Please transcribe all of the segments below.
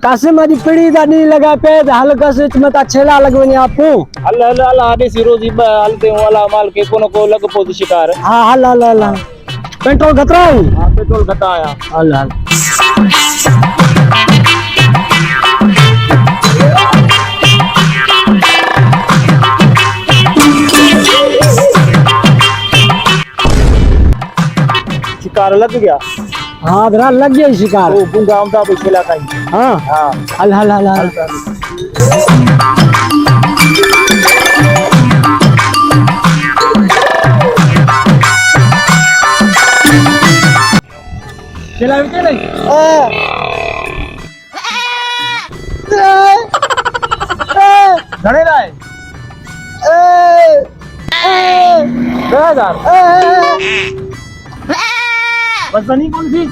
कासिम अॼु पिड़ी ॾाढी लॻा पे हल कस मता छेला लॻ वञे आपू हल हल हल आदे रोजी हलते हूं अला माल के को न को लग पो शिकार। हाँ हल हल हल पेट्रोल घतरा हाँ पेट्रोल घटा आया हल हल शिकार लग गया। हाँ भरा लग गया शिकार। ओ गुंगा आमदा पे छेला कहीं। हाँ हाँ हल हल हल हल छेला विके नहीं घणे लाए 2000 बस नहीं कौन सी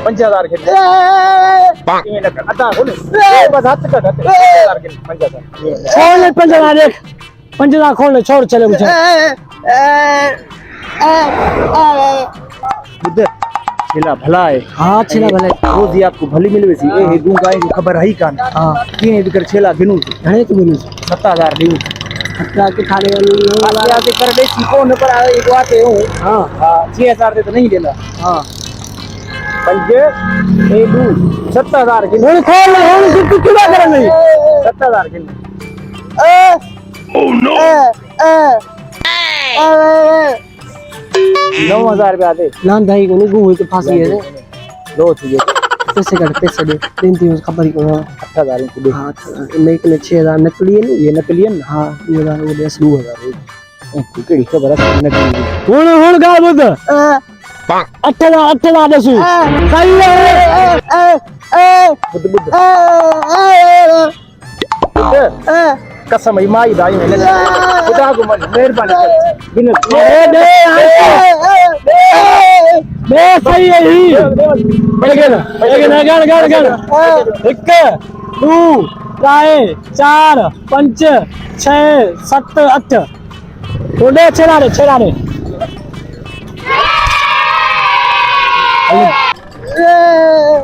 5000 के किਵੇਂ लगा अदा बोले बस हाथ का 5000 के 5000 खोल ले 5000 देख 5000 खोल ले छोड़ चले मुझे बुद्ध छेला भला है। हाँ छेला भला है। रोज ही आपको भली मिलवे सी ए दूंगा है खबर है कान। हाँ किने बिकर छेला गिनू घणे तू मिलू 7000 दी खतरा के थाने आगे आगे कर दे सी को न पर एक बात है हूं। हाँ हां 6000 दे तो नहीं देना। हाँ पंजे ए दू 7000 के बोल खोल ले हम तू क्या कर रही 7000 के ओह नो 9000 रुपया दे ना भाई को गु हुई तो फांसी है लो थी पैसे दे तीन तीन खबर को 8000 को दे। हाँ नहीं के 6000 नकली है नहीं ये नकली है ना। हाँ 2000 वो दे 2000 तू केड़ी खबर है नकली हुन गाल बुद 8000 दसू सही है बुद्ध बुद्ध कसम ही माई भाई मैंने खुदा को मन मेहरबानी कर बिन बे सही है ही गण गण गण 1 2 3 4 5 6 7 8 थोड़े छेड़ा रे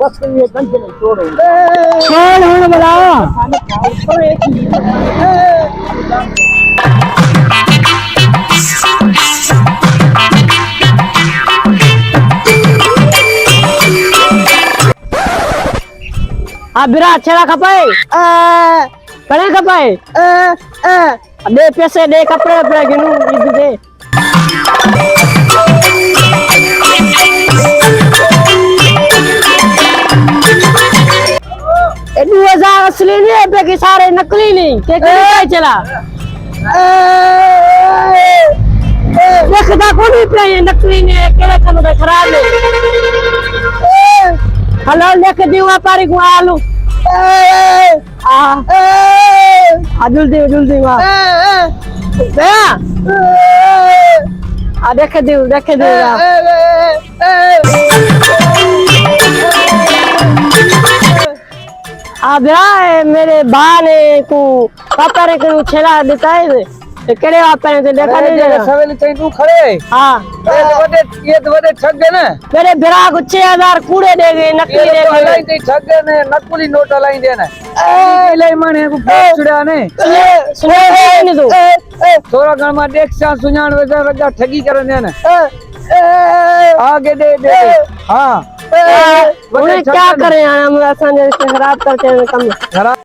बस ये गंज में छोड़ो कौन होने वाला आ बिरा छेड़ा खपाए कने खपाए दे पैसे दे कपड़े पे गिनू ईद दे ए 2000 असली नहीं है पे सारे नकली नहीं के क्या चला देखदा कौन पे नकली ने केड़ा कम खराब है हलाल देख दिवा पारी को आलू जल्दी वाह देख दे मेरे भा ने को पापा रे को छेला देता है केड़े वापा ने देखा नहीं जरा सवेल तई तू खड़े। हां ये तो वडे ठग गए ना मेरे बिरा को 6000 कूड़े दे गए नकली दे गए हलाई तई ठग गए ने नकली नोट हलाई दे ना ए ले माने को छुड़ा ने सुने नहीं तू थोड़ा गण में देख सा सुजान वजा वगा ठगी कर दे ना आगे दे हां उन्हें क्या करें हम असन खराब करते हैं कम खराब